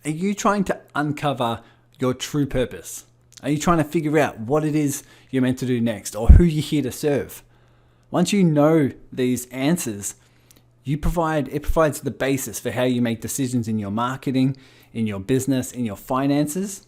Are you trying to uncover your true purpose? Are you trying to figure out what it is you're meant to do next or who you're here to serve? Once you know these answers, it provides the basis for how you make decisions in your marketing, in your business, in your finances.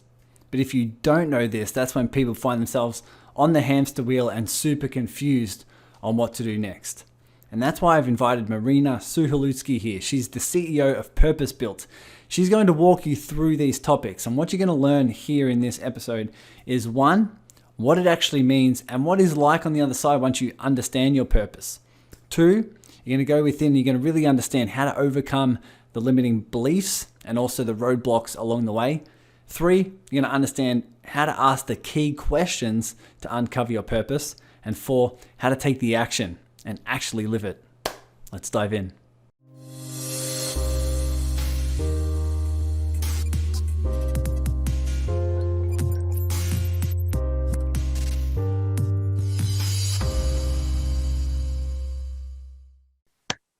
But if you don't know this, that's when people find themselves on the hamster wheel and super confused on what to do next. And that's why I've invited Marina Suholutsky here. She's the CEO of Purpose Built. She's going to walk you through these topics. And what you're going to learn here in this episode is, one, what it actually means and what it's like on the other side once you understand your purpose. Two, you're going to go within, you're going to really understand how to overcome the limiting beliefs and also the roadblocks along the way. Three, you're going to understand how to ask the key questions to uncover your purpose. And four, how to take the action and actually live it. Let's dive in.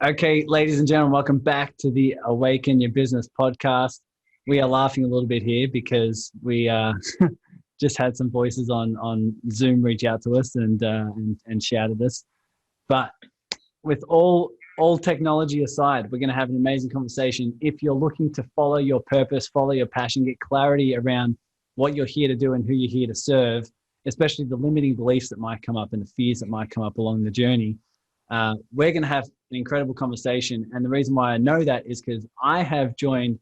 Okay, ladies and gentlemen, welcome back to the Awaken Your Business podcast. We are laughing a little bit here because we just had some voices on Zoom reach out to us and shout at us. But with all technology aside, we're going to have an amazing conversation. If you're looking to follow your purpose, follow your passion, get clarity around what you're here to do and who you're here to serve, especially the limiting beliefs that might come up and the fears that might come up along the journey, we're going to have an incredible conversation. And the reason why I know that is because I have joined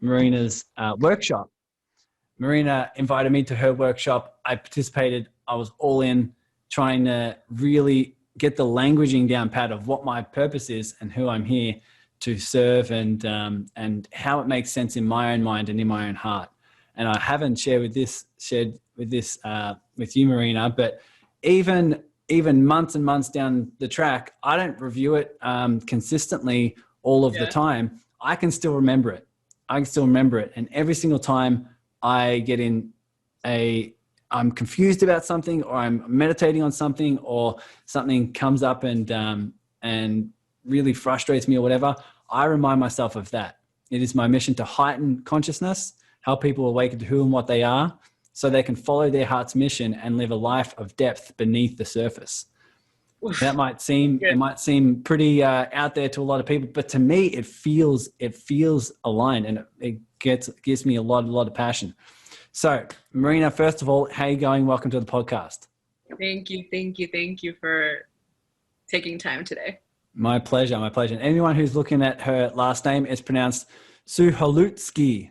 Marina's workshop. Marina invited me to her workshop. I participated. I was all in, trying to really get the languaging down pat of what my purpose is and who I'm here to serve and how it makes sense in my own mind and in my own heart. And I haven't shared with you, Marina, but even months and months down the track, I don't review it consistently all of the time. I can still remember it. And every single time I get I'm confused about something, or I'm meditating on something, or something comes up and really frustrates me or whatever, I remind myself of that. It is my mission to heighten consciousness, help people awaken to who and what they are, so they can follow their heart's mission and live a life of depth beneath the surface. That might seem pretty out there to a lot of people, but to me, it feels aligned, and it gives me a lot of passion. So, Marina, first of all, how are you going? Welcome to the podcast. Thank you for taking time today. My pleasure. And anyone who's looking at her last name, it's pronounced Suholutsky.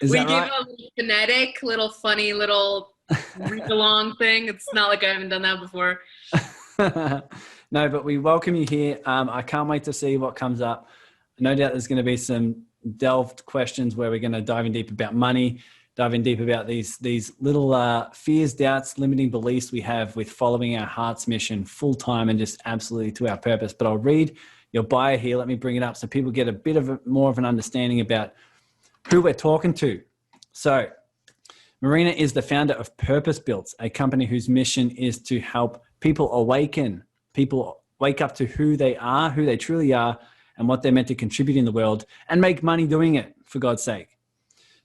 We gave a phonetic, funny read along thing. It's not like I haven't done that before. No, but we welcome you here. I can't wait to see what comes up. No doubt there's going to be some delved questions where we're going to dive in deep about money, dive in deep about these little fears, doubts, limiting beliefs we have with following our heart's mission full time and just absolutely to our purpose. But I'll read your bio here. Let me bring it up so people get a bit of more of an understanding about who we're talking to. So Marina is the founder of Purpose Built, a company whose mission is to help people wake up to who they are, who they truly are, and what they're meant to contribute in the world, and make money doing it, for God's sake.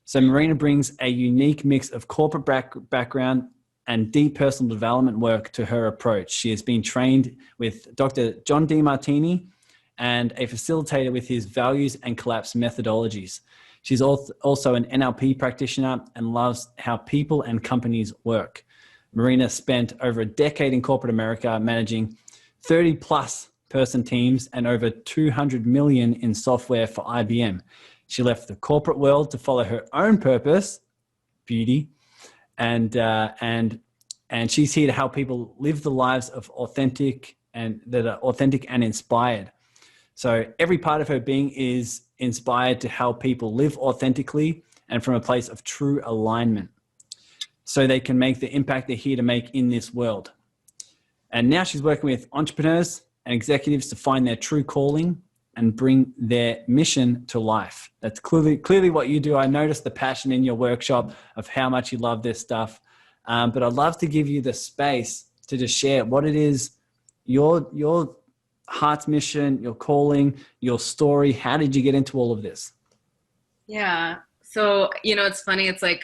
So Marina brings a unique mix of corporate background and deep personal development work to her approach. She has been trained with Dr. John DeMartini and a facilitator with his values and collapse methodologies. She's also an NLP practitioner and loves how people and companies work. Marina spent over a decade in corporate America managing 30 plus person teams and over 200 million in software for IBM. She left the corporate world to follow her own purpose, beauty, and she's here to help people live the lives of authentic and inspired. So every part of her being is inspired to help people live authentically and from a place of true alignment, so they can make the impact they're here to make in this world. And now she's working with entrepreneurs and executives to find their true calling and bring their mission to life. That's clearly what you do. I noticed the passion in your workshop of how much you love this stuff. But I'd love to give you the space to just share what it is, your heart's mission, your calling, your story. How did you get into all of this? Yeah. So, it's funny. It's like,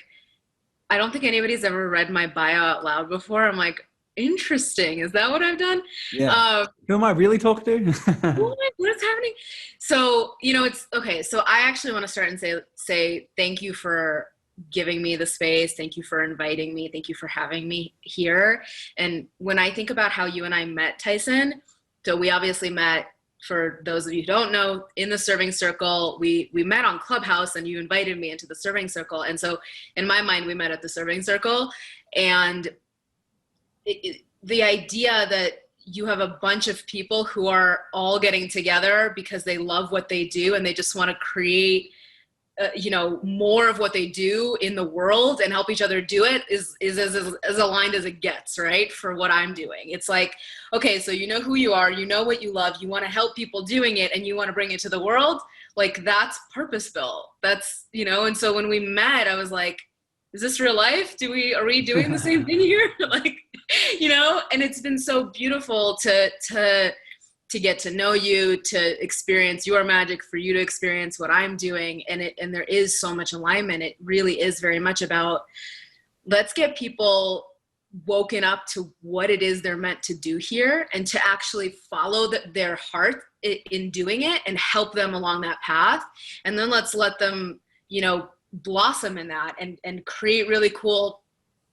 I don't think anybody's ever read my bio out loud before. I'm like, interesting. Is that what I've done? Yeah. Um, Who am I really talking to? what's happening? So, it's okay. So I actually want to start and say thank you for giving me the space. Thank you for inviting me. Thank you for having me here. And when I think about how you and I met, Tyson, so we obviously met, for those of you who don't know, in the serving circle. We met on Clubhouse, and you invited me into the serving circle. And so in my mind, we met at the serving circle. And the idea that you have a bunch of people who are all getting together because they love what they do and they just want to create more of what they do in the world and help each other do it is as aligned as it gets, right? For what I'm doing. It's like, okay, so you know who you are, you know what you love, you want to help people doing it, and you want to bring it to the world. Like, that's purpose built. That's, and so when we met, I was like, is this real life? Are we doing the same thing here? Like, and it's been so beautiful to get to know you, to experience your magic, for you to experience what I'm doing. And there is so much alignment. It really is very much about, let's get people woken up to what it is they're meant to do here, and to actually follow their heart in doing it and help them along that path. And then let's let them, blossom in that and create really cool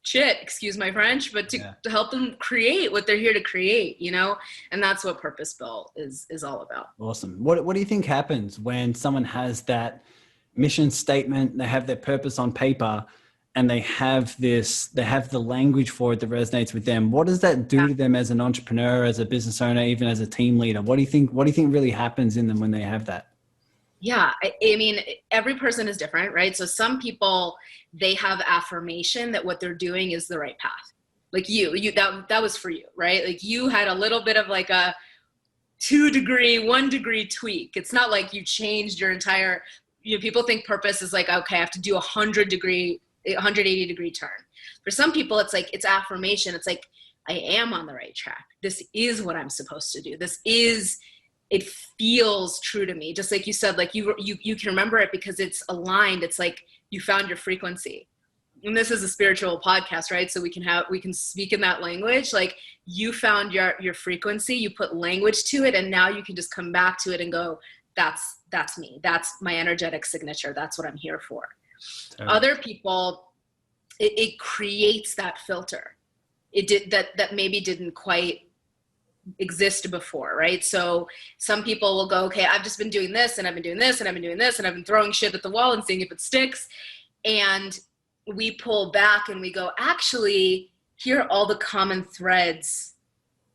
shit, excuse my French, but to help them create what they're here to create, and that's what Purpose Built is all about. Awesome. What do you think happens when someone has that mission statement, they have their purpose on paper, and they have the language for it that resonates with them? What does that do to them as an entrepreneur, as a business owner, even as a team leader? What do you think really happens in them when they have that? Yeah, I mean, every person is different, right? So some people, they have affirmation that what they're doing is the right path. Like that was for you, right? Like, you had a little bit of like a 1 degree tweak. It's not like you changed your entire, people think purpose is like, okay, I have to do 180 degree turn. For some people, it's like, it's affirmation. It's like, I am on the right track. This is what I'm supposed to do. It feels true to me. Just like you said, like you can remember it because it's aligned. It's like you found your frequency. And this is a spiritual podcast, right? So we can speak in that language. Like, you found your frequency, you put language to it, and now you can just come back to it and go, that's me. That's my energetic signature. That's what I'm here for. Totally. Other people, it creates that filter. It did that maybe didn't quite exist before, right? So some people will go, okay, I've just been doing this, and I've been doing this, and I've been doing this, and I've been throwing shit at the wall and seeing if it sticks. And we pull back and we go, actually, here are all the common threads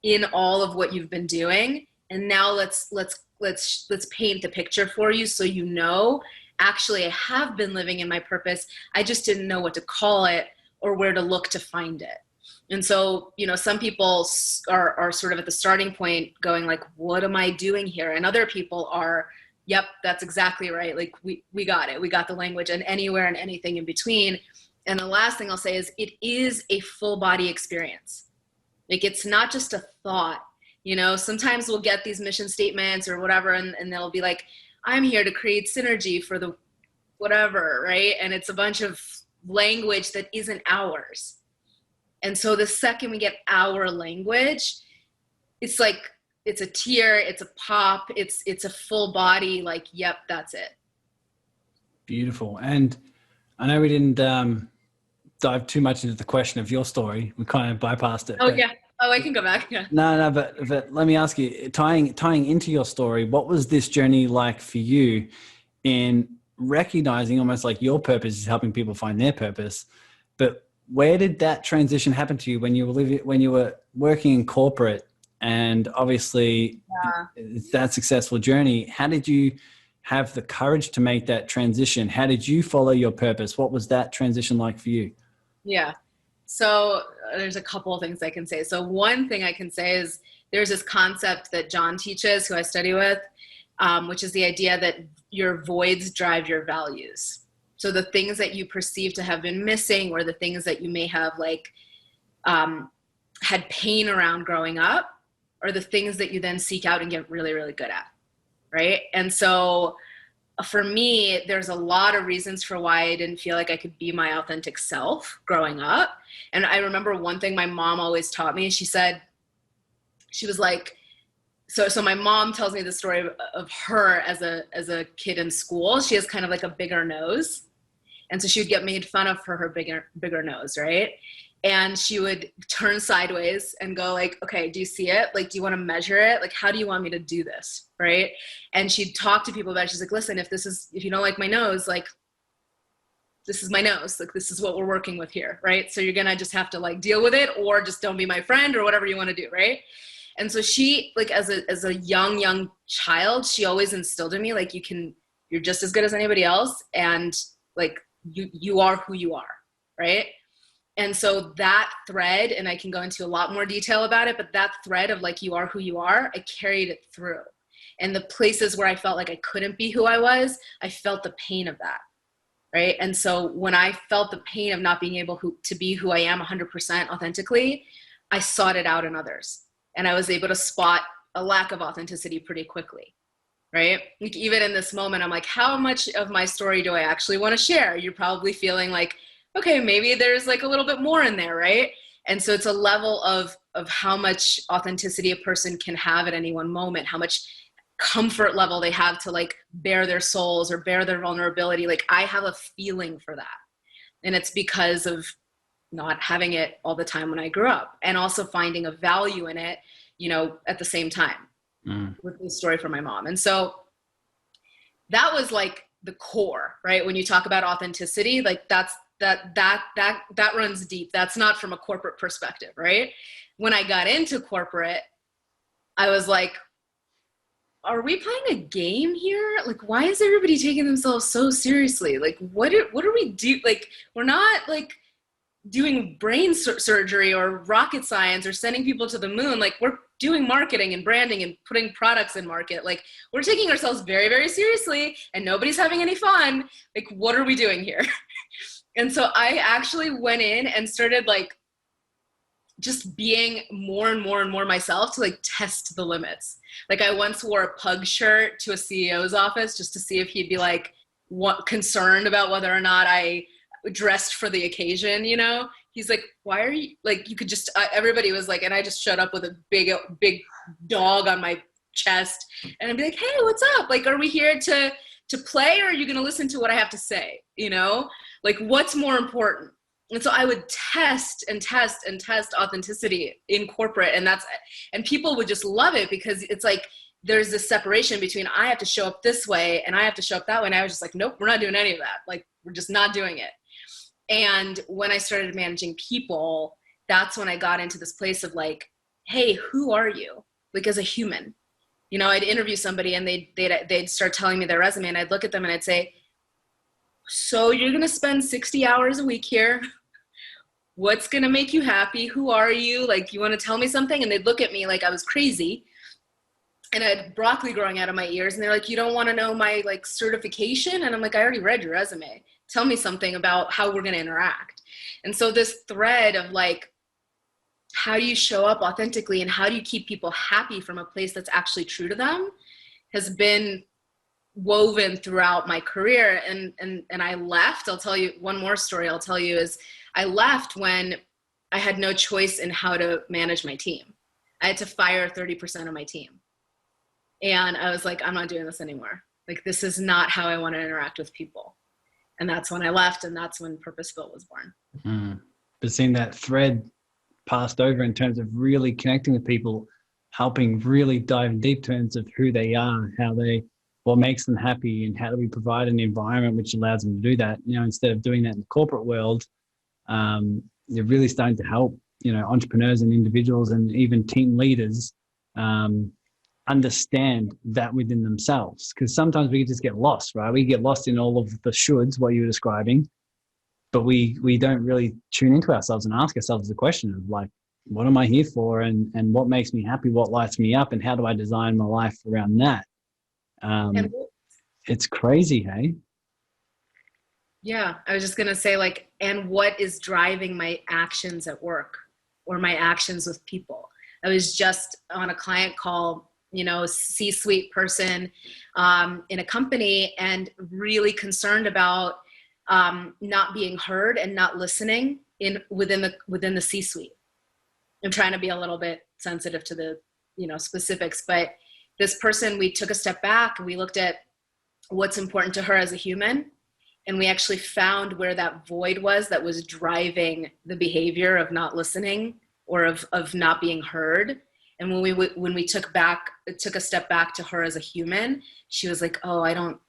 in all of what you've been doing. And now let's paint the picture for you, so actually, I have been living in my purpose. I just didn't know what to call it or where to look to find it. And so, some people are sort of at the starting point going like, what am I doing here? And other people are, yep, that's exactly right. Like, we got it. We got the language, and anywhere and anything in between. And the last thing I'll say is, it is a full body experience. Like, it's not just a thought. Sometimes we'll get these mission statements or whatever, and they'll be like, I'm here to create synergy for the whatever, right? And it's a bunch of language that isn't ours. And so the second we get our language, it's like, it's a tear, it's a pop, it's a full body, like, yep, that's it. Beautiful. And I know we didn't dive too much into the question of your story. We kind of bypassed it. Oh, yeah. Oh, I can go back. Yeah. No, but let me ask you, tying into your story, what was this journey like for you in recognizing almost like your purpose is helping people find their purpose? But where did that transition happen to you when you were working in corporate, and obviously that successful journey? How did you have the courage to make that transition? How did you follow your purpose? What was that transition like for you? Yeah. So there's a couple of things I can say. So one thing I can say is, there's this concept that John teaches, who I study with, which is the idea that your voids drive your values. So the things that you perceive to have been missing, or the things that you may have had pain around growing up, are the things that you then seek out and get really, really good at. Right. And so for me, there's a lot of reasons for why I didn't feel like I could be my authentic self growing up. And I remember one thing my mom always taught me. She said, she was like, so my mom tells me the story of her as a kid in school. She has kind of like a bigger nose. And so she would get made fun of for her bigger nose, right? And she would turn sideways and go like, okay, do you see it? Like, do you want to measure it? Like, how do you want me to do this? Right? And she'd talk to people about it. She's like, listen, if you don't like my nose, like, this is my nose. Like, this is what we're working with here. Right? So you're going to just have to like deal with it, or just don't be my friend, or whatever you want to do. Right? And so she, like, as a young child, she always instilled in me, like, you're just as good as anybody else. And like, you are who you are. Right? And so that thread, and I can go into a lot more detail about it, but that thread of like, you are who you are, I carried it through. And the places where I felt like I couldn't be who I was, I felt the pain of that, right? And so when I felt the pain of not being able to be who I am 100% authentically, I sought it out in others. And I was able to spot a lack of authenticity pretty quickly, right? Like, even in this moment, I'm like, how much of my story do I actually want to share? You're probably feeling like, okay, maybe there's like a little bit more in there, right? And so it's a level of how much authenticity a person can have at any one moment, how much comfort level they have to like bare their souls or bare their vulnerability. Like, I have a feeling for that. And it's because of not having it all the time when I grew up, and also finding a value in it, you know, at the same time with the story from my mom. And so that was like the core, right? When you talk about authenticity, like that runs deep. That's not from a corporate perspective, right? When I got into corporate, I was like, are we playing a game here? Like, why is everybody taking themselves so seriously? Like, what are we do? Like, we're not like doing brain surgery or rocket science or sending people to the moon. Like, we're doing marketing and branding and putting products in market. Like, we're taking ourselves very, very seriously, and nobody's having any fun. Like, what are we doing here? And so I actually went in and started like just being more and more and more myself to like test the limits. Like, I once wore a pug shirt to a CEO's office just to see if he'd be like concerned about whether or not I dressed for the occasion, you know? He's like, why are you, like, you could just, everybody was like, and I just showed up with a big dog on my chest, and I'd be like, hey, what's up? Like, are we here to play, or are you going to listen to what I have to say? You know, like, what's more important? And so I would test and test and test authenticity in corporate, and people would just love it, because it's like, there's this separation between I have to show up this way and I have to show up that way. And I was just like, nope, we're not doing any of that. Like, we're just not doing it. And when I started managing people, that's when I got into this place of like, hey, who are you? Like, as a human, you know, I'd interview somebody and they'd start telling me their resume, and I'd look at them and I'd say, so you're going to spend 60 hours a week here. What's going to make you happy? Who are you? Like, you want to tell me something? And they'd look at me like I was crazy. And I had broccoli growing out of my ears, and they're like, you don't want to know my like certification? And I'm like, I already read your resume. Tell me something about how we're going to interact. And so this thread of like, how do you show up authentically, and how do you keep people happy from a place that's actually true to them, has been woven throughout my career. And I left. I'll tell you one more story. I'll tell you is I left when I had no choice in how to manage my team. I had to fire 30% of my team. And I was like, I'm not doing this anymore. Like, this is not how I want to interact with people. And that's when I left, and that's when Purposeful was born. But seeing that thread passed over in terms of really connecting with people, helping really dive in deep terms of who they are, what makes them happy, and how do we provide an environment which allows them to do that. You know, instead of doing that in the corporate world, you're really starting to help, you know, entrepreneurs and individuals and even team leaders understand that within themselves. Because sometimes we just get lost, right? We get lost in all of the shoulds, what you were describing, but we don't really tune into ourselves and ask ourselves the question of like, what am I here for? And what makes me happy? What lights me up? And how do I design my life around that? It's crazy, hey? Yeah, I was just going to say, like, and what is driving my actions at work or my actions with people? I was just on a client call C-suite person in a company, and really concerned about not being heard and not listening within the C-suite. I'm trying to be a little bit sensitive to the specifics, but this person, we took a step back and we looked at what's important to her as a human, and we actually found where that void was that was driving the behavior of not listening or of not being heard. And when we took a step back to her as a human, she was like, oh, I don't,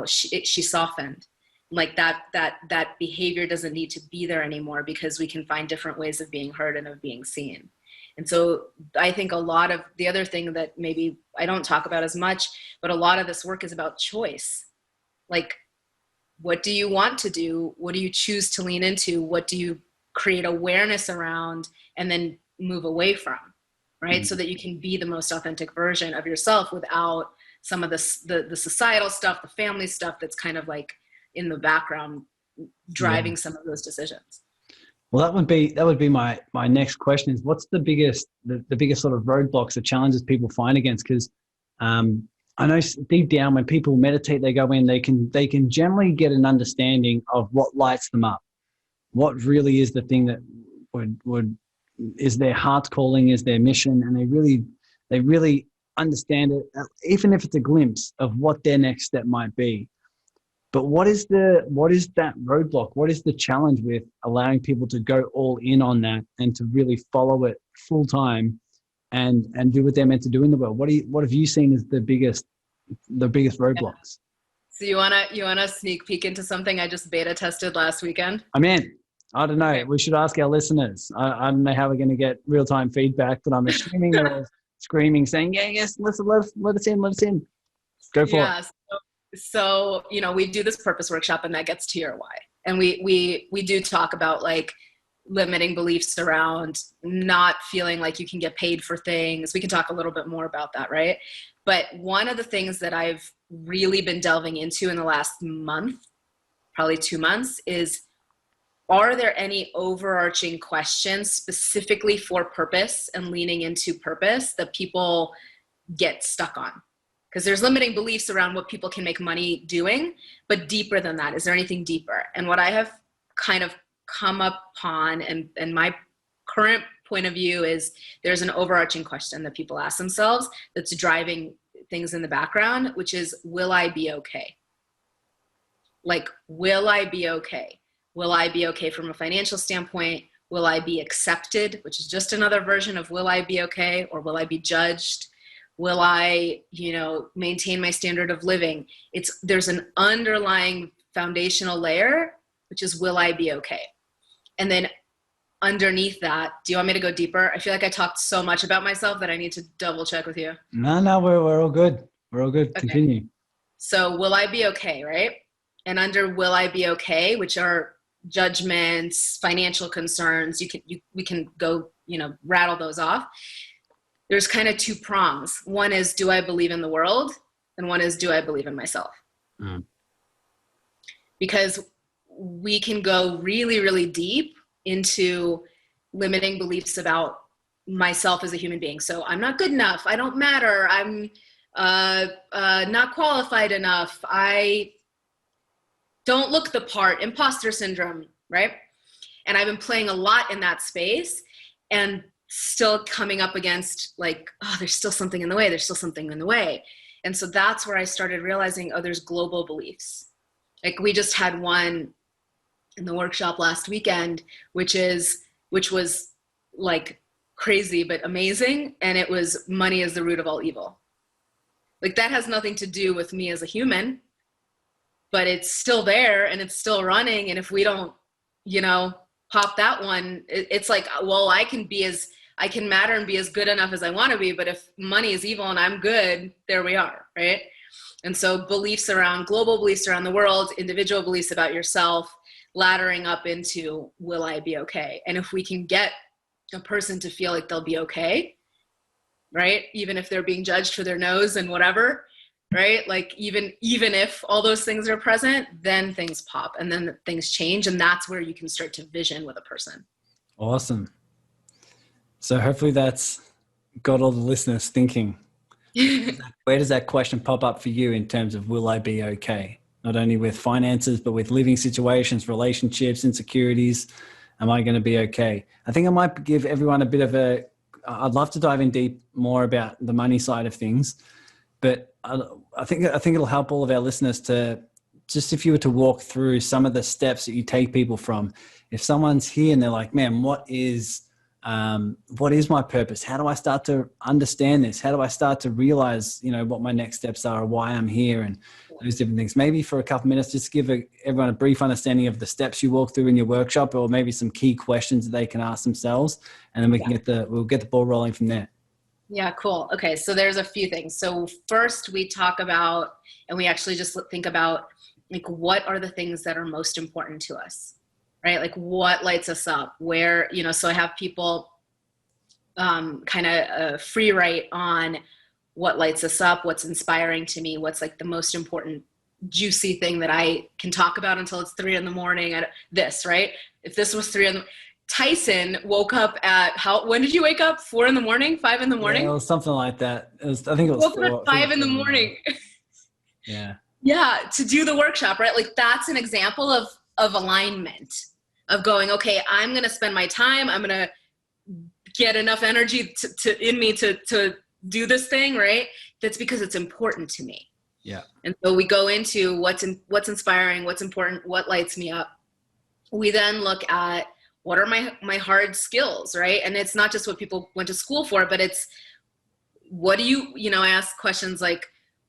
she softened. Like that behavior doesn't need to be there anymore, because we can find different ways of being heard and of being seen. And so I think a lot of the other thing that maybe I don't talk about as much, but a lot of this work is about choice. Like, what do you want to do? What do you choose to lean into? What do you create awareness around and then move away from, right? Mm-hmm. So that you can be the most authentic version of yourself without some of the societal stuff, the family stuff that's kind of like in the background driving some of those decisions. Well, that would be my next question is, what's the biggest sort of roadblocks or challenges people find against? Because I know deep down when people meditate, they go in, they can generally get an understanding of what lights them up, what really is the thing that would is their heart's calling, is their mission, and they really understand it, even if it's a glimpse of what their next step might be. But what is that roadblock? What is the challenge with allowing people to go all in on that and to really follow it full time and do what they're meant to do in the world? What have you seen as the biggest roadblocks? So you wanna sneak peek into something I just beta tested last weekend? I'm in. I don't know. We should ask our listeners. I don't know how we're going to get real time feedback, but I'm assuming they're all screaming, saying, "Yeah, yes, let us in. Go for it." So, we do this purpose workshop, and that gets to your why. And we do talk about like limiting beliefs around not feeling like you can get paid for things. We can talk a little bit more about that, right? But one of the things that I've really been delving into in the last month, probably 2 months, is, are there any overarching questions specifically for purpose and leaning into purpose that people get stuck on? Because there's limiting beliefs around what people can make money doing, but deeper than that, is there anything deeper? And what I have kind of come upon, and my current point of view is, there's an overarching question that people ask themselves that's driving things in the background, which is, will I be okay? Like, will I be okay? Will I be okay from a financial standpoint? Will I be accepted, which is just another version of will I be okay? Or will I be judged? Will I, maintain my standard of living? There's an underlying foundational layer, which is, will I be okay? And then underneath that, do you want me to go deeper? I feel like I talked so much about myself that I need to double check with you. No, we're all good. We're all good. Okay. Continue. So will I be okay, right? And under will I be okay, which are judgments, financial concerns, we can go, rattle those off. There's kind of two prongs. One is, do I believe in the world? And one is, do I believe in myself? Mm. Because we can go really, really deep into limiting beliefs about myself as a human being. So I'm not good enough. I don't matter. I'm not qualified enough. I don't look the part. Imposter syndrome, right? And I've been playing a lot in that space, and still coming up against like, oh, there's still something in the way. There's still something in the way. And so that's where I started realizing, oh, there's global beliefs. Like, we just had one in the workshop last weekend, which was like crazy, but amazing. And it was, money is the root of all evil. Like, that has nothing to do with me as a human, but it's still there and it's still running. And if we don't, pop that one, it's like, well, I can matter and be as good enough as I want to be, but if money is evil and I'm good, there we are, right? And so global beliefs around the world, individual beliefs about yourself, laddering up into, will I be okay? And if we can get a person to feel like they'll be okay, right? Even if they're being judged for their nose and whatever, right? Like, even if all those things are present, then things pop and then things change. And that's where you can start to vision with a person. Awesome. So hopefully that's got all the listeners thinking, Where does that question pop up for you in terms of will I be okay? Not only with finances, but with living situations, relationships, insecurities. Am I going to be okay? I think I might give everyone a bit of I'd love to dive in deep more about the money side of things, but I think it'll help all of our listeners to just, if you were to walk through some of the steps that you take people from, if someone's here and they're like, man, what is my purpose? How do I start to understand this? How do I start to realize, what my next steps are, or why I'm here, and those different things? Maybe for a couple of minutes, just give everyone a brief understanding of the steps you walk through in your workshop, or maybe some key questions that they can ask themselves, and then we'll get the ball rolling from there. Yeah, cool. Okay, so there's a few things. So first we talk about, and we actually just think about, like, what are the things that are most important to us, right? Like, what lights us up? Where, so I have people kind of free write on what lights us up, what's inspiring to me, what's like the most important juicy thing that I can talk about until it's 3 a.m. Right? If this was 3 a.m. Tyson woke up at when did you wake up? 4 a.m, 5 a.m? Yeah, it was something like that. I think it was woke up at 5 a.m. Yeah. Yeah, to do the workshop, right? Like, that's an example of alignment, of going, okay, I'm going to spend my time. I'm going to get enough energy in me to do this thing, right? That's because it's important to me. Yeah. And so we go into what's inspiring, what's important, what lights me up. We then look at what are my hard skills, right? And it's not just what people went to school for, but it's what do I ask questions like,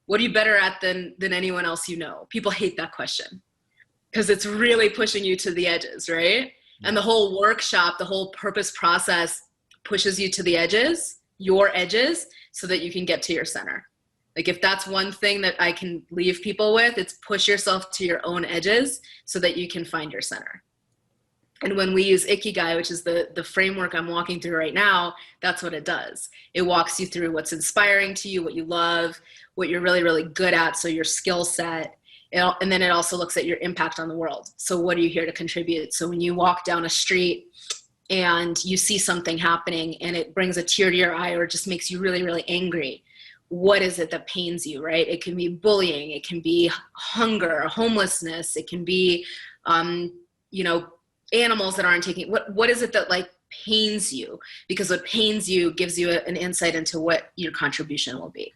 what are you better at than anyone else you know? People hate that question because it's really pushing you to the edges, right? And the whole workshop, the whole purpose process pushes you to the edges, your edges, so that you can get to your center. Like, if that's one thing that I can leave people with, it's push yourself to your own edges so that you can find your center. And when we use Ikigai, which is the framework I'm walking through right now, that's what it does. It walks you through what's inspiring to you, what you love, what you're really, really good at, so your skill set. And then it also looks at your impact on the world. So what are you here to contribute? So when you walk down a street and you see something happening and it brings a tear to your eye or just makes you really, really angry, what is it that pains you, right? It can be bullying. It can be hunger, homelessness. It can be, animals that aren't taking, what is it that like pains you? Because what pains you gives you an insight into what your contribution will be.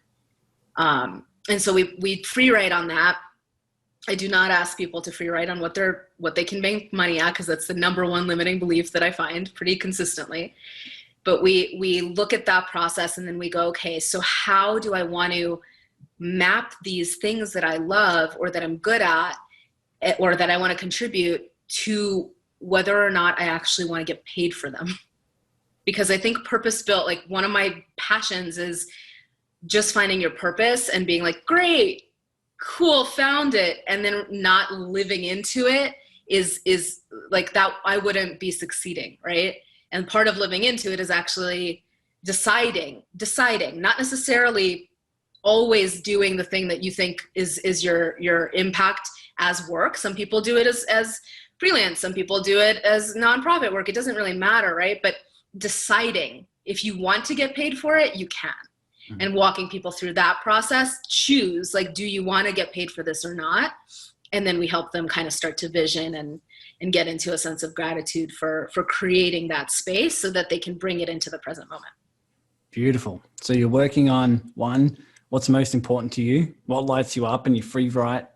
And so we free write on that. I do not ask people to free write on what they can make money at, because that's the number one limiting belief that I find pretty consistently. But we look at that process and then we go, okay, so how do I want to map these things that I love or that I'm good at or that I want to contribute to whether or not I actually want to get paid for them? Because I think purpose-built, like, one of my passions is just finding your purpose and being like, great, cool, found it, and then not living into it is like that. I wouldn't be succeeding, right? And part of living into it is actually deciding, not necessarily always doing the thing that you think is your impact as work. Some people do it as freelance. Some people do it as nonprofit work. It doesn't really matter, right? But deciding if you want to get paid for it, you can. Mm-hmm. And walking people through that process, choose, like, do you want to get paid for this or not? And then we help them kind of start to vision and get into a sense of gratitude for creating that space so that they can bring it into the present moment. Beautiful. So you're working on, one, what's most important to you, what lights you up, and you free write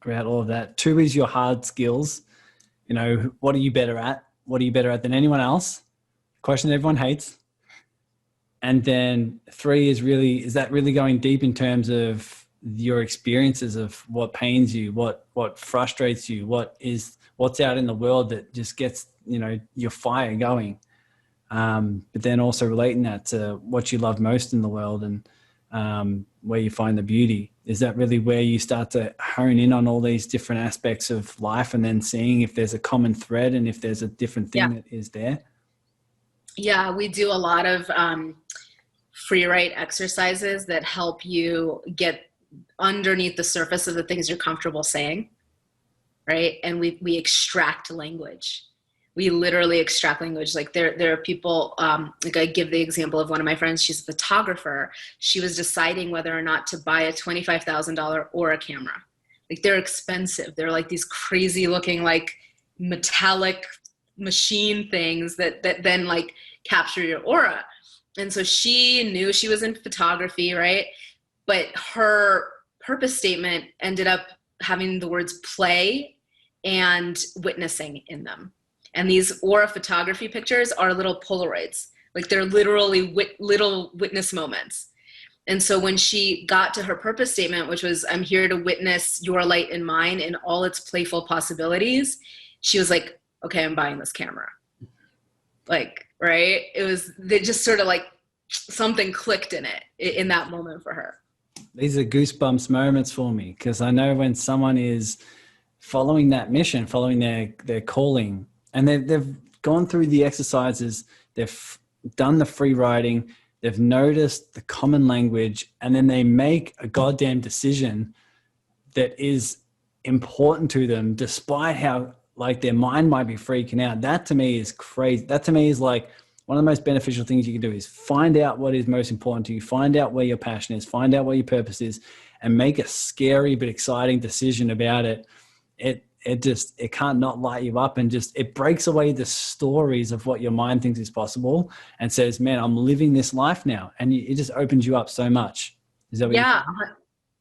about all of that. 2 is your hard skills. What are you better at? What are you better at than anyone else? Question that everyone hates. And then 3 is that really going deep in terms of your experiences of what pains you, what frustrates you, what's out in the world that just gets, your fire going. But then also relating that to what you love most in the world and where you find the beauty. Is that really where you start to hone in on all these different aspects of life and then seeing if there's a common thread and if there's a different thing that is there? Yeah, we do a lot of free write exercises that help you get underneath the surface of the things you're comfortable saying, right? And we extract language. We literally extract language. Like there are people, like I give the example of one of my friends, she's a photographer. She was deciding whether or not to buy a $25,000 Aura camera. Like they're expensive. They're like these crazy looking, like metallic machine things that then like capture your aura. And so she knew she was in photography, right? But her purpose statement ended up having the words play and witnessing in them. And these aura photography pictures are little Polaroids. Like they're literally little witness moments. And so when she got to her purpose statement, which was, I'm here to witness your light and mine in all its playful possibilities, she was like, okay, I'm buying this camera. Like, right? They just sort of like something clicked in it in that moment for her. These are goosebumps moments for me, because I know when someone is following that mission, following their calling, and they've gone through the exercises, they've done the free writing, they've noticed the common language, and then they make a goddamn decision that is important to them, despite how like their mind might be freaking out. That to me is crazy. That to me is like one of the most beneficial things you can do is find out what is most important to you, find out where your passion is, find out what your purpose is, and make a scary but exciting decision about it. It can't not light you up, and just, it breaks away the stories of what your mind thinks is possible and says, man, I'm living this life now. And it just opens you up so much. Is that what Yeah.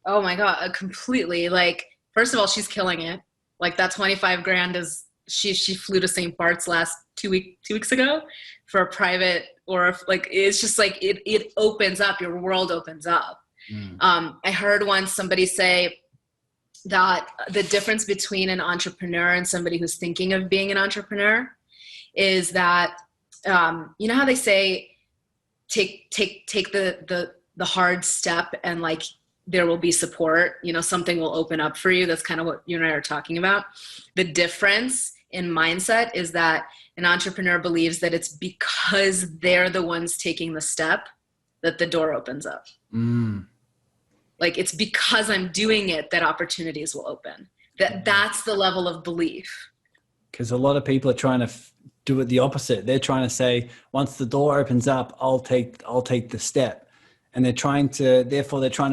Oh my God. Completely. Like, first of all, she's killing it. Like that 25 grand is, she flew to St. Bart's last 2 weeks ago for a private, or like, it's just like, it opens up, your world opens up. I heard once somebody say that the difference between an entrepreneur and somebody who's thinking of being an entrepreneur is that, you know how they say, take the hard step and like, there will be support, you know, something will open up for you. That's kind of what you and I are talking about. The difference in mindset is that an entrepreneur believes that it's because they're the ones taking the step that the door opens up. Like it's because I'm doing it that opportunities will open. That's the level of belief. Because a lot of people are trying to do it the opposite. They're trying to say, once the door opens up, I'll take the step. And they're trying to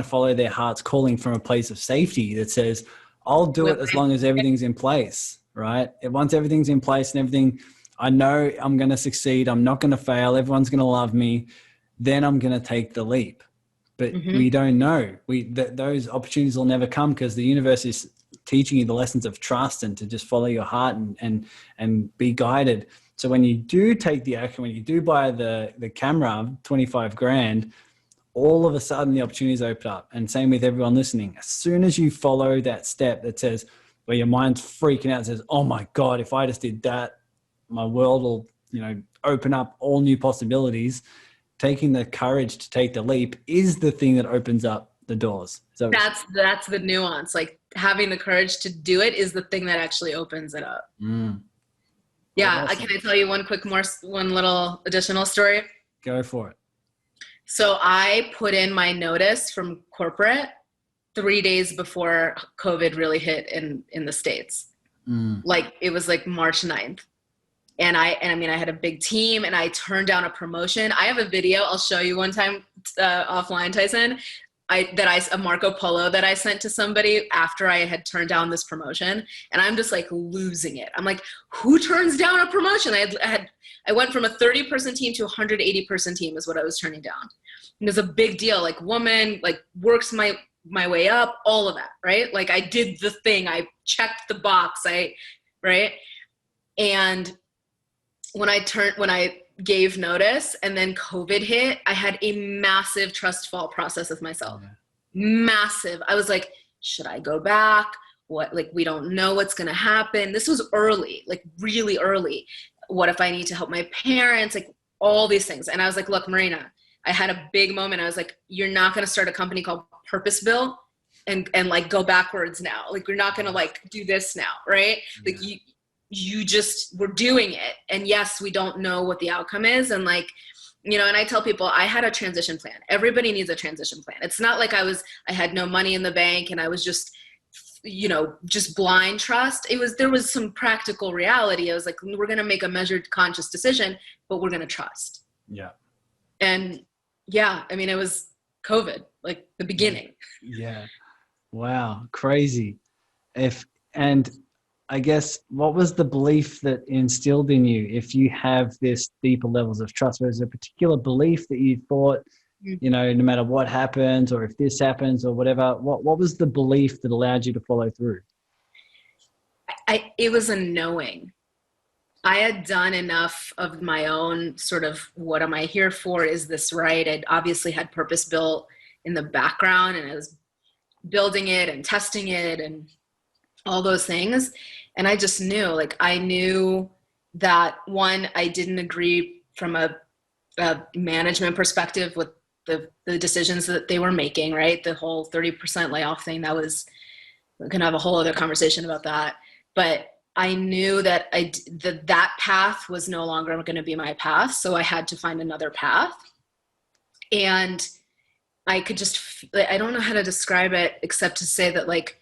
follow their heart's calling from a place of safety that says, I'll do it as long as everything's in place, right? Once everything's in place and everything, I know I'm going to succeed. I'm not going to fail. Everyone's going to love me. Then I'm going to take the leap. But we don't know. Those opportunities will never come, because the universe is teaching you the lessons of trust and to just follow your heart and be guided. So when you do take the action, when you do buy the camera, 25 grand, all of a sudden the opportunities open up. And same with everyone listening. As soon as you follow that step that says, where your mind's freaking out and says, oh my God, if I just did that, my world will, open up all new possibilities. Taking the courage to take the leap is the thing that opens up the doors. So that's the nuance. Like having the courage to do it is the thing that actually opens it up. Yeah. Awesome. Can I tell you one little additional story? Go for it. So I put in my notice from corporate 3 days before COVID really hit in the States. Like it was like March 9th. And I had a big team and I turned down a promotion. I have a video I'll show you one time offline, Tyson, a Marco Polo that I sent to somebody after I had turned down this promotion. And I'm just like losing it. I'm like, who turns down a promotion? I went from a 30-person team to a 180-person team is what I was turning down. And it was a big deal. Like woman, like works my way up, all of that, right? Like I did the thing. I checked the box. Right? And when I gave notice and then COVID hit, I had a massive trust fall process with myself. Massive. I was like, should I go back? What, like, we don't know what's going to happen. This was early, like really early. What if I need to help my parents? Like all these things. And I was like, look, Marina, I had a big moment. I was like, you're not going to start a company called Purposeville and like go backwards now. Like, you're not going to like do this now. Right. Like you just were doing it. And yes, we don't know what the outcome is. And like, and I tell people I had a transition plan. Everybody needs a transition plan. It's not like I had no money in the bank and I was just just blind trust. There was some practical reality. I was like, we're going to make a measured, conscious decision, but we're going to trust. Yeah. And yeah, I mean, it was COVID, like the beginning. Yeah. Wow. Crazy. And I guess, what was the belief that instilled in you? If you have this deeper levels of trust, was there a particular belief that you thought, no matter what happens, or if this happens or whatever, what was the belief that allowed you to follow through? It was a knowing. I had done enough of my own sort of, what am I here for? Is this right? I'd obviously had purpose built in the background, and I was building it and testing it and all those things. And I just knew, like, I knew that, one, I didn't agree from a management perspective with the decisions that they were making, right? The whole 30% layoff thing, we can have a whole other conversation about that. But I knew that that path was no longer going to be my path. So I had to find another path. And I could I don't know how to describe it except to say that, like,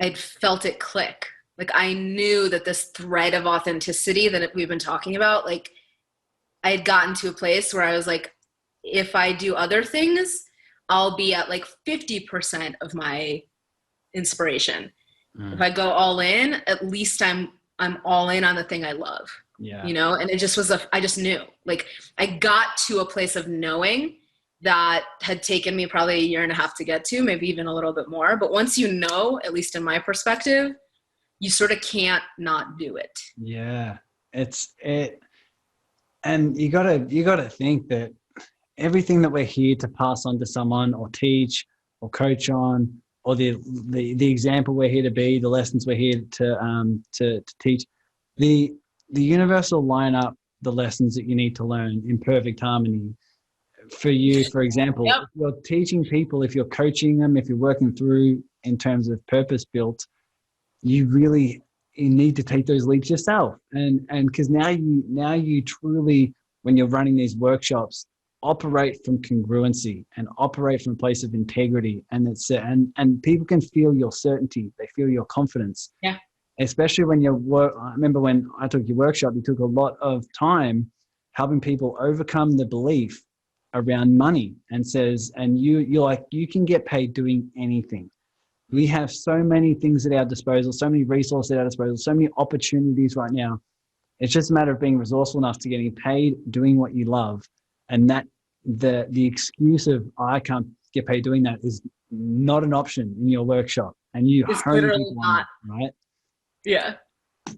I'd felt it click. Like, I knew that this thread of authenticity that we've been talking about, like, I had gotten to a place where I was like, if I do other things, I'll be at like 50% of my inspiration. If I go all in, at least I'm all in on the thing I love. Yeah. And it just was I just knew, like, I got to a place of knowing that had taken me probably a year and a half to get to, maybe even a little bit more. But once you know, at least in my perspective, you sort of can't not do it. Yeah. And you gotta think that everything that we're here to pass on to someone, or teach, or coach on, or the example we're here to be, the lessons we're here to teach, the universe will line up the lessons that you need to learn in perfect harmony for you. For example, Yep. If you're teaching people, if you're coaching them, if you're working through in terms of purpose built, you need to take those leaps yourself. And because now you truly, when you're running these workshops, operate from congruency and operate from a place of integrity, and people can feel your certainty, they feel your confidence. Yeah. Especially when I remember when I took your workshop, you took a lot of time helping people overcome the belief around money, and you're like, you can get paid doing anything. We have so many things at our disposal, so many resources at our disposal, so many opportunities right now. It's just a matter of being resourceful enough to getting paid doing what you love. And that the excuse of, I can't get paid doing that, is not an option in your workshop. And It's literally not. Right? Yeah.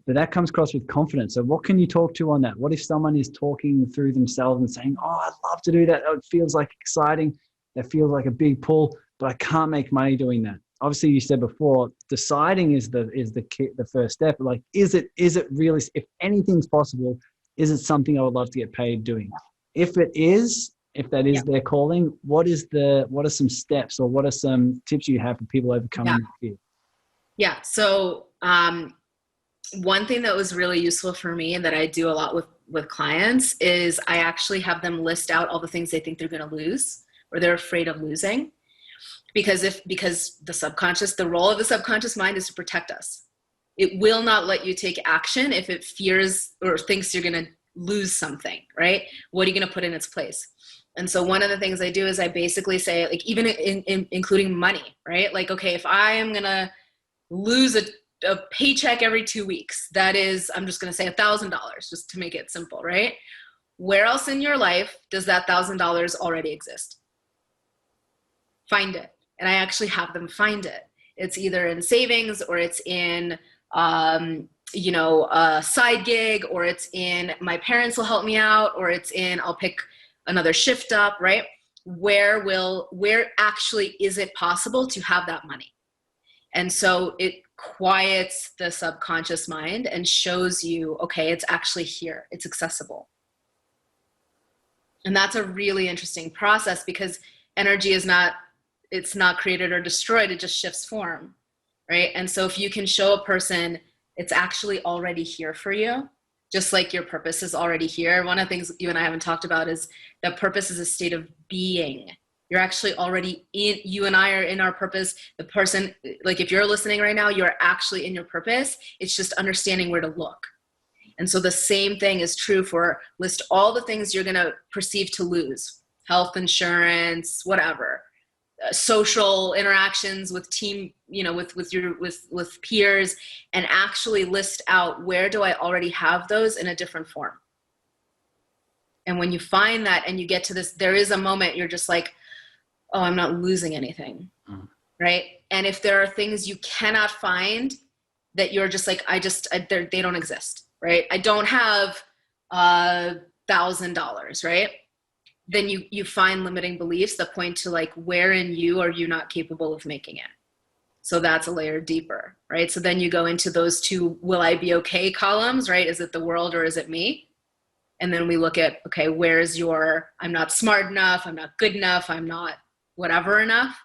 But that comes across with confidence. So what can you talk to on that? What if someone is talking through themselves and saying, oh, I'd love to do that. It feels like exciting. That feels like a big pull, but I can't make money doing that. Obviously, you said before, deciding is the first step. Like, is it really, if anything's possible, is it something I would love to get paid doing? If that is their calling, what are some steps, or what are some tips you have for people overcoming that fear? Yeah. So one thing that was really useful for me, and that I do a lot with clients, is I actually have them list out all the things they think they're going to lose, or they're afraid of losing. Because the role of the subconscious mind is to protect us. It will not let you take action if it fears or thinks you're going to lose something, right? What are you going to put in its place? And so one of the things I do is I basically say, like, even including money, right? Like, okay, if I am going to lose a paycheck every 2 weeks, that is, I'm just going to say $1,000, just to make it simple, right? Where else in your life does that $1,000 already exist? Find it. And I actually have them find it. It's either in savings, or it's in, a side gig, or it's in my parents will help me out, or it's in, I'll pick another shift up, right? Where actually is it possible to have that money? And so it quiets the subconscious mind and shows you, okay, it's actually here. It's accessible. And that's a really interesting process, because energy it's not created or destroyed, it just shifts form, right? And so if you can show a person it's actually already here for you, just like your purpose is already here. One of the things you and I haven't talked about is that purpose is a state of being. You're actually already in, you and I are in our purpose. The person, like if you're listening right now, you're actually in your purpose. It's just understanding where to look. And so the same thing is true for list all the things you're going to perceive to lose: health insurance, whatever, social interactions with team, with peers, and actually list out, where do I already have those in a different form? And when you find that and you get to this, there is a moment you're just like, oh, I'm not losing anything. Right? And if there are things you cannot find that you're just like, they don't exist. Right? I don't have $1,000, right? Then you find limiting beliefs that point to like, where in you are you not capable of making it? So that's a layer deeper, right? So then you go into those two, will I be okay columns, right? Is it the world or is it me? And then we look at, okay, where's your, I'm not smart enough, I'm not good enough, I'm not whatever enough,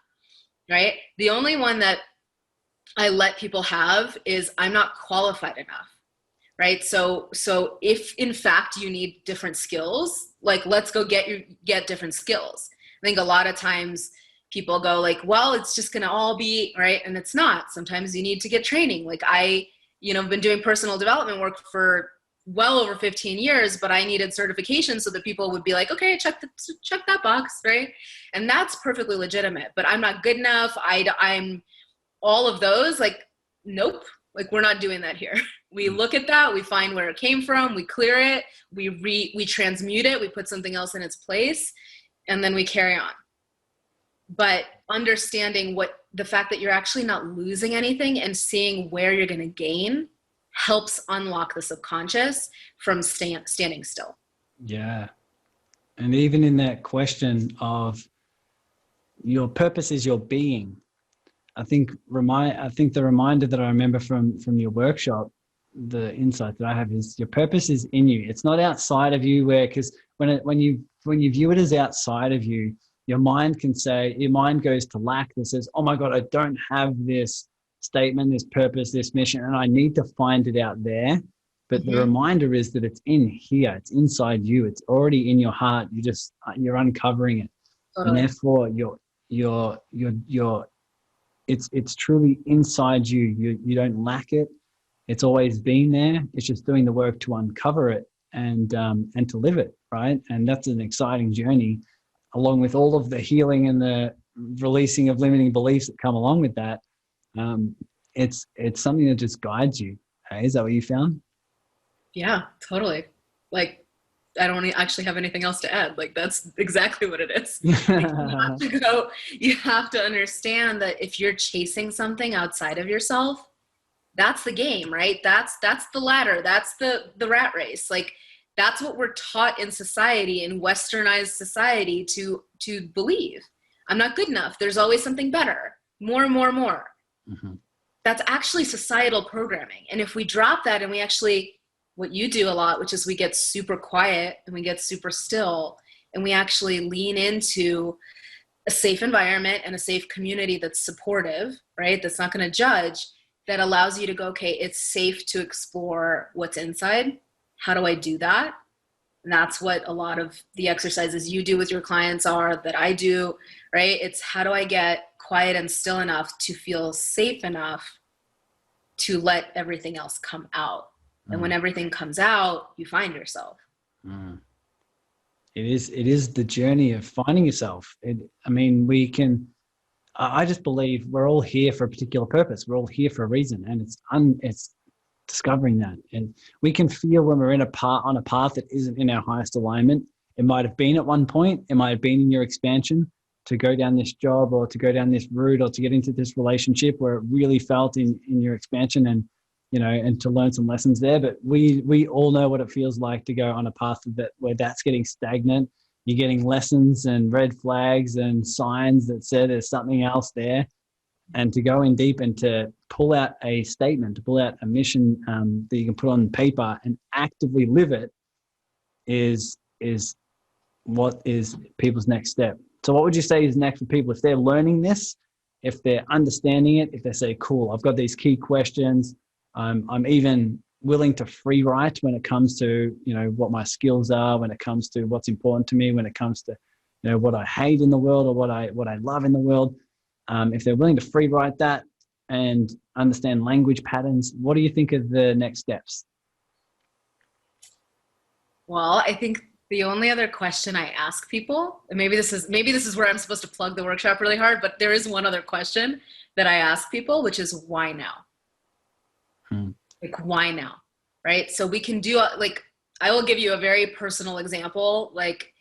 right? The only one that I let people have is, I'm not qualified enough. Right. So if in fact you need different skills, like let's go get different skills. I think a lot of times people go like, well, it's just going to all be right. And it's not. Sometimes you need to get training. Like I've been doing personal development work for well over 15 years, but I needed certification so that people would be like, okay, check that box. Right. And that's perfectly legitimate, but I'm not good enough. I'm all of those, like, nope. Like we're not doing that here. We look at that, we find where it came from, we clear it, we transmute it, we put something else in its place, and then we carry on. But understanding the fact that you're actually not losing anything and seeing where you're going to gain helps unlock the subconscious from standing still. Yeah. And even in that question of your purpose is your being, I think the reminder that I remember from your workshop, the insight that I have is your purpose is in you. It's not outside of you, because when you view it as outside of you, your mind goes to lack that says, oh my God, I don't have this statement, this purpose, this mission, and I need to find it out there. But the reminder is that it's in here, it's inside you, it's already in your heart. You're uncovering it. Totally. And therefore it's truly inside you. You don't lack it. It's always been there. It's just doing the work to uncover it and to live it, right? And that's an exciting journey, along with all of the healing and the releasing of limiting beliefs that come along with that. It's something that just guides you. Hey, is that what you found? Yeah, totally. Like, I don't actually have anything else to add. Like, that's exactly what it is. Like, you have to understand that if you're chasing something outside of yourself, that's the game, right? That's the ladder. That's the rat race. Like, that's what we're taught in society, in westernized society, to believe. I'm not good enough. There's always something better. More. Mm-hmm. That's actually societal programming. And if we drop that and we actually, what you do a lot, which is we get super quiet and we get super still and we actually lean into a safe environment and a safe community that's supportive, right? That's not going to judge, that allows you to go, okay, it's safe to explore what's inside. How do I do that? And that's what a lot of the exercises you do with your clients are, that I do, right? It's how do I get quiet and still enough to feel safe enough to let everything else come out. And when everything comes out, you find yourself. It is the journey of finding yourself. I just believe we're all here for a particular purpose. We're all here for a reason. And it's discovering that. And we can feel when we're on a path that isn't in our highest alignment. It might have been at one point. It might have been in your expansion to go down this job or to go down this route or to get into this relationship where it really felt in your expansion and to learn some lessons there. But we all know what it feels like to go on a path where that's getting stagnant. You're getting lessons and red flags and signs that say there's something else there. And to go in deep and to pull out a statement, to pull out a mission that you can put on paper and actively live it is what is people's next step. So what would you say is next for people if they're learning this, if they're understanding it, if they say, cool, I've got these key questions, I'm even willing to free write when it comes to, what my skills are, when it comes to what's important to me, when it comes to, what I hate in the world or what I love in the world. If they're willing to free write that and understand language patterns, what do you think are the next steps? Well, I think the only other question I ask people, and maybe this is where I'm supposed to plug the workshop really hard, but there is one other question that I ask people, which is why now? Like, why now? Right? So we can do, like, I will give you a very personal example. Like,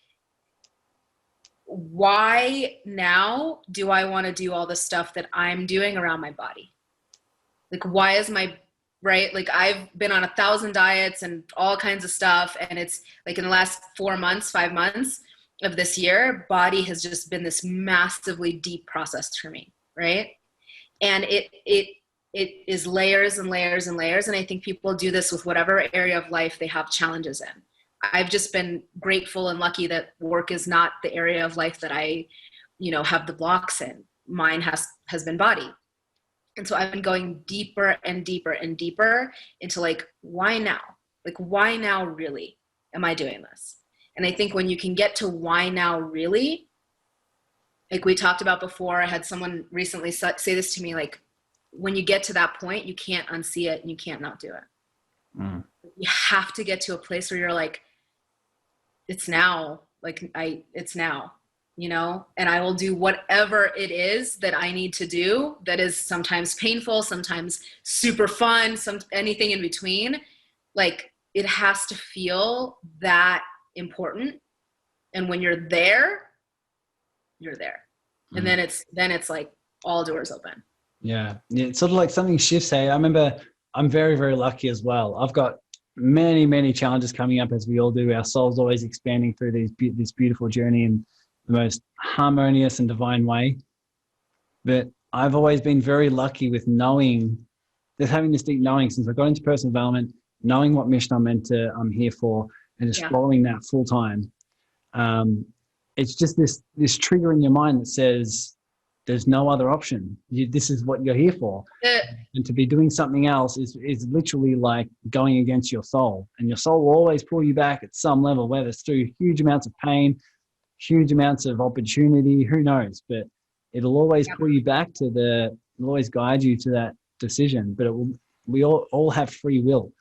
why now do I want to do all the stuff that I'm doing around my body? Like, why is right? Like, I've been on 1,000 diets and all kinds of stuff. And it's like in the last 5 months of this year, body has just been this massively deep process for me. Right. And it is layers and layers and layers. And I think people do this with whatever area of life they have challenges in. I've just been grateful and lucky that work is not the area of life that I, have the blocks in. Mine has been body. And so I've been going deeper and deeper and deeper into, like, why now? Like, why now really am I doing this? And I think when you can get to why now really, like we talked about before, I had someone recently say this to me, like, when you get to that point, you can't unsee it and you can't not do it. You have to get to a place where you're like, it's now, it's now, and I will do whatever it is that I need to do that is sometimes painful, sometimes super fun, anything in between. Like, it has to feel that important. And when you're there, you're there. And then it's like all doors open. Yeah. It's sort of like something shifts. Hey, I remember I'm very, very lucky as well. I've got many, many challenges coming up, as we all do. Our soul's always expanding through this beautiful journey in the most harmonious and divine way. But I've always been very lucky with having this deep knowing since I got into personal development, knowing what mission I'm here for, and just following that full time. It's just this trigger in your mind that says, there's no other option. This is what you're here for. And to be doing something else is literally like going against your soul. And your soul will always pull you back at some level, whether it's through huge amounts of pain, huge amounts of opportunity, who knows? But it'll always pull you back it'll always guide you to that decision. But we all have free will.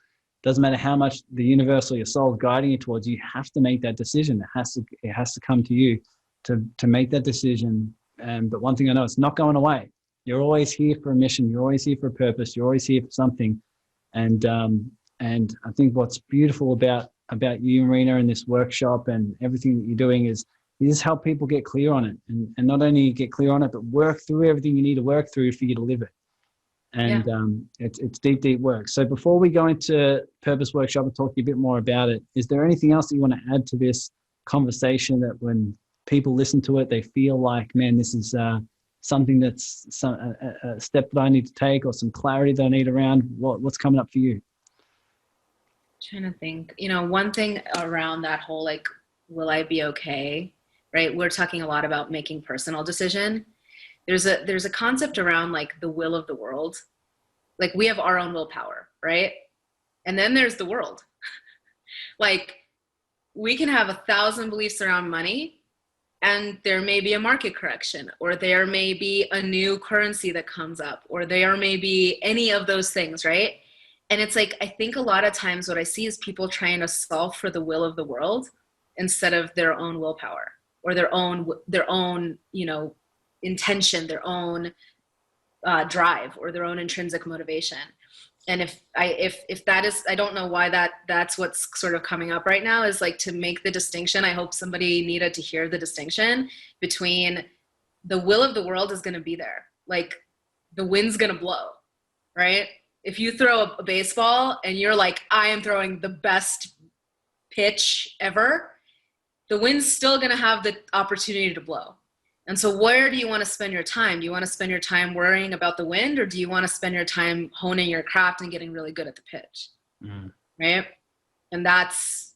Doesn't matter how much the universe or your soul is guiding you towards, you have to make that decision. It has to come to you to make that decision. But one thing I know, it's not going away. You're always here for a mission. You're always here for a purpose. You're always here for something. And I think what's beautiful about you, Marina, and this workshop and everything that you're doing is you just help people get clear on it, and not only get clear on it, but work through everything you need to work through for you to live it. And it's deep, deep work. So before we go into Purpose Workshop and talk a bit more about it, is there anything else that you want to add to this conversation that when people listen to it, they feel like, man, this is something that's a step that I need to take, or some clarity that I need around what's coming up for you? Trying to think, one thing around that whole, like, will I be okay? Right? We're talking a lot about making personal decision. There's a concept around, like, the will of the world. Like, we have our own willpower, right? And then there's the world. Like, we can have 1,000 beliefs around money, and there may be a market correction, or there may be a new currency that comes up, or there may be any of those things, right? And it's like, I think a lot of times what I see is people trying to solve for the will of the world instead of their own willpower, or their own intention, their own drive, or their own intrinsic motivation. And if that is, I don't know why that's what's sort of coming up right now, is like, to make the distinction. I hope somebody needed to hear the distinction between the will of the world is going to be there. Like, the wind's going to blow, right? If you throw a baseball and you're like, I am throwing the best pitch ever, the wind's still going to have the opportunity to blow. And so where do you want to spend your time? Do you want to spend your time worrying about the wind, or do you want to spend your time honing your craft and getting really good at the pitch? Right? And that's,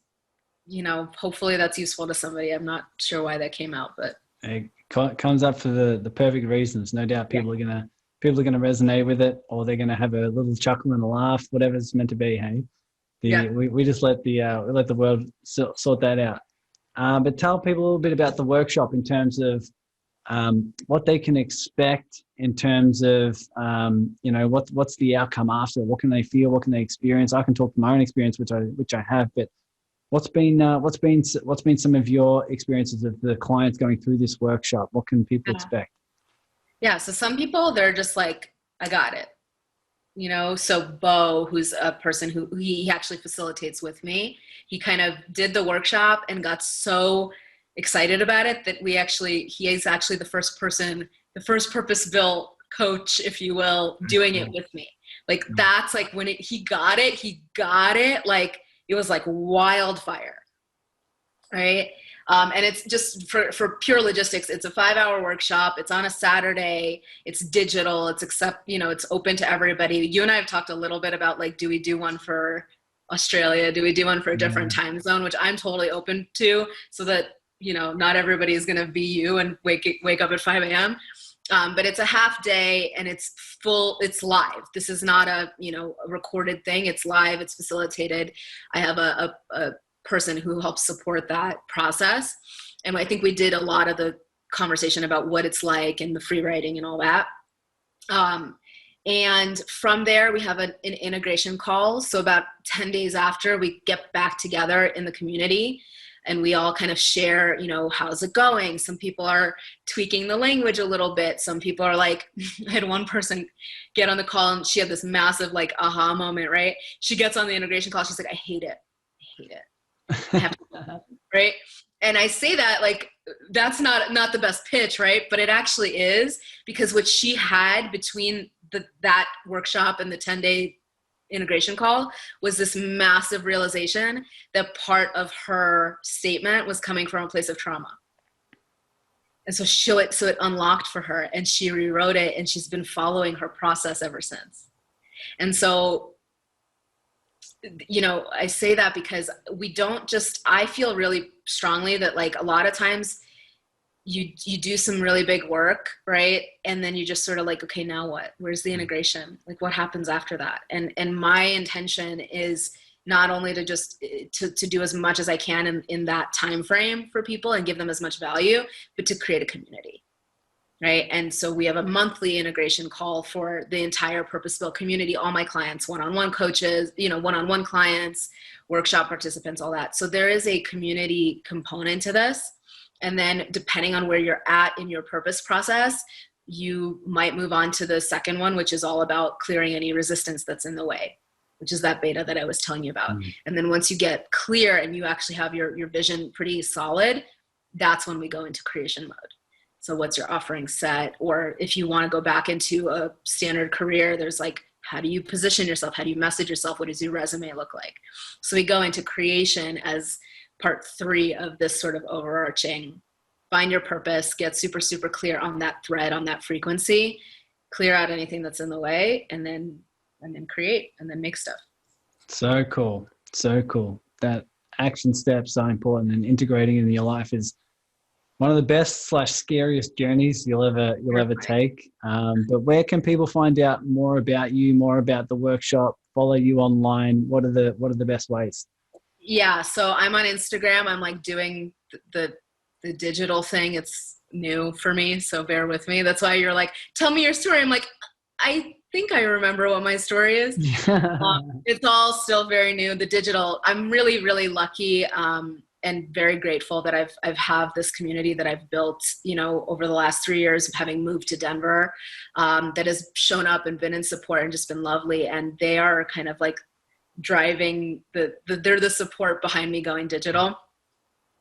hopefully that's useful to somebody. I'm not sure why that came out, but it comes up for the perfect reasons. No doubt people are gonna resonate with it, or they're gonna have a little chuckle and a laugh, whatever it's meant to be. Hey, we just let the world sort that out. But tell people a little bit about the workshop in terms of what they can expect in terms of, what's the outcome after? What can they feel? What can they experience? I can talk from my own experience, which I have, but what's been some of your experiences of the clients going through this workshop? What can people expect? Yeah. So some people, they're just like, I got it. So Bo, who's a person who he actually facilitates with me, he kind of did the workshop and got so excited about it that he is actually the first purpose-built coach, if you will, doing it with me. Like that's like when he got it, like it was like wildfire, right? And it's just for pure logistics. It's a 5-hour workshop. It's on a Saturday. It's digital. It's open to everybody. You and I have talked a little bit about like, do we do one for Australia? Do we do one for a different time zone? Which I'm totally open to, so that, not everybody is going to be you and wake up at 5 a.m. But it's a half day and it's live. This is not a recorded thing. It's live. It's facilitated. I have a person who helps support that process. And I think we did a lot of the conversation about what it's like and the free writing and all that. And from there, we have an integration call. So about 10 days after, we get back together in the community and we all kind of share, how's it going? Some people are tweaking the language a little bit. Some people are like, I had one person get on the call and she had this massive like aha moment, right? She gets on the integration call. She's like, I hate it. Right? And I say that like, that's not the best pitch, right? But it actually is, because what she had between that workshop and the 10-day integration call was this massive realization that part of her statement was coming from a place of trauma. And so it unlocked for her and she rewrote it and she's been following her process ever since. And so, I say that because I feel really strongly that like a lot of times you do some really big work, right? And then you just sort of like, okay, now what? Where's the integration? Like what happens after that? And my intention is not only to just to do as much as I can in that time frame for people and give them as much value, but to create a community. Right. And so we have a monthly integration call for the entire purpose-built community, all my clients, one-on-one coaches, one-on-one clients, workshop participants, all that. So there is a community component to this. And then depending on where you're at in your purpose process, you might move on to the second one, which is all about clearing any resistance that's in the way, which is that beta that I was telling you about. And then once you get clear and you actually have your vision pretty solid, that's when we go into creation mode. So what's your offering set? Or if you want to go back into a standard career, there's like, how do you position yourself? How do you message yourself? What does your resume look like? So we go into creation as part 3 of this sort of overarching, find your purpose, get super, super clear on that thread, on that frequency, clear out anything that's in the way, and then create and then make stuff. So cool. So cool. That action steps are important, and integrating into your life is one of the best / scariest journeys you'll ever take. But where can people find out more about you, more about the workshop, follow you online? What are the best ways? Yeah. So I'm on Instagram. I'm like doing the digital thing. It's new for me. So bear with me. That's why you're like, tell me your story. I'm like, I think I remember what my story is. It's all still very new. The digital, I'm really, really lucky. And very grateful that I've have this community that I've built, over the last 3 years of having moved to Denver, that has shown up and been in support and just been lovely. And they are kind of like driving they're the support behind me going digital.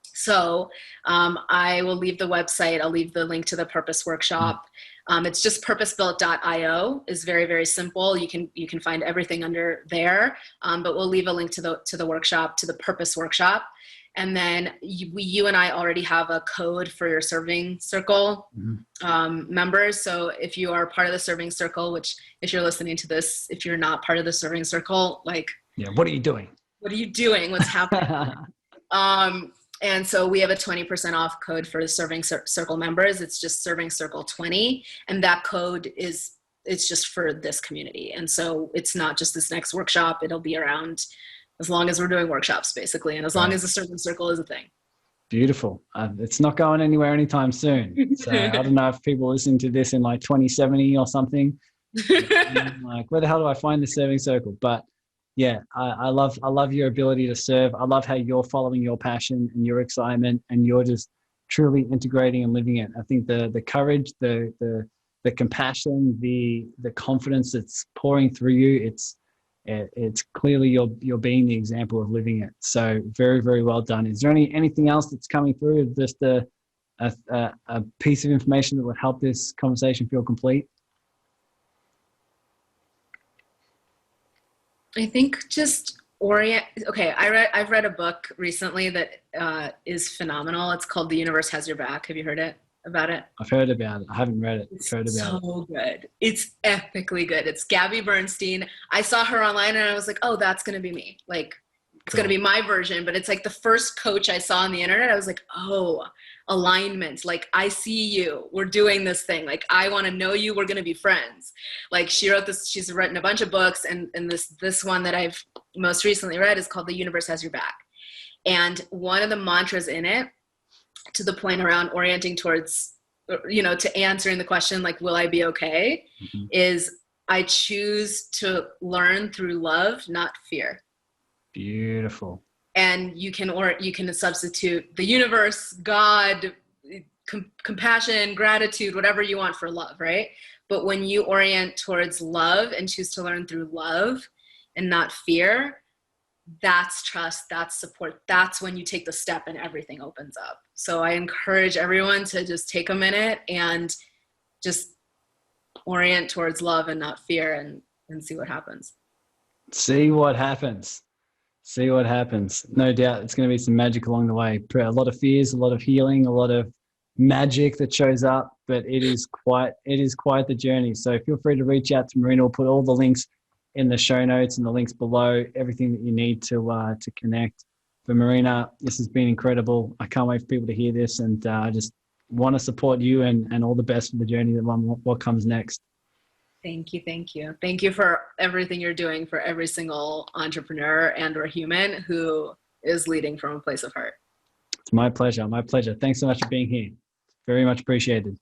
So I will leave the website. I'll leave the link to the Purpose Workshop. It's just purposebuilt.io is very, very simple. You can find everything under there. But we'll leave a link to the workshop, to the Purpose Workshop. And then you and I already have a code for your serving circle members. So if you are part of the serving circle, which if you're listening to this, if you're not part of the serving circle, like, yeah, what are you doing? What are you doing? What's happening? And so we have a 20% off code for the serving circle members. It's just serving circle 20. And that code it's just for this community. And so it's not just this next workshop. It'll be around as long as we're doing workshops, basically, and as long as the serving circle is a thing. Beautiful. It's not going anywhere anytime soon. So I don't know if people listening to this in like 2070 or something, like, where the hell do I find the serving circle? But yeah, I love your ability to serve. I love how you're following your passion and your excitement, and you're just truly integrating and living it. I think the courage, the compassion, the confidence that's pouring through you, it's clearly you're being the example of living it. So very, very well done. Is there anything else that's coming through? Just a piece of information that would help this conversation feel complete? I think just okay, I've read a book recently that is phenomenal. It's called The Universe Has Your Back. Have you heard about it? I've heard about it. I haven't read it. It's heard about so good. It's epically good. It's Gabby Bernstein. I saw her online and I was like, oh, that's going to be me. Like, it's going to be my version. But it's like the first coach I saw on the internet. I was like, oh, alignment. Like, I see you. We're doing this thing. Like, I want to know you. We're going to be friends. Like, she wrote this. She's written a bunch of books. And this one that I've most recently read is called The Universe Has Your Back. And one of the mantras in it, to the point around orienting towards, to answering the question, like, will I be okay? Mm-hmm. Is I choose to learn through love, not fear. Beautiful. And you can substitute the universe, God, compassion, gratitude, whatever you want for love, right? But when you orient towards love and choose to learn through love and not fear, that's trust, that's support. That's when you take the step and everything opens up. So I encourage everyone to just take a minute and just orient towards love and not fear, and see what happens. See what happens. See what happens. No doubt it's going to be some magic along the way. A lot of fears, a lot of healing, a lot of magic that shows up, but it is quite the journey. So feel free to reach out to Marina. We'll put all the links in the show notes and the links below, everything that you need to connect. But Marina, this has been incredible. I can't wait for people to hear this, and I just want to support you and all the best for the journey, what comes next. Thank you. Thank you for everything you're doing for every single entrepreneur and or human who is leading from a place of heart. It's my pleasure. Thanks so much for being here. Very much appreciated.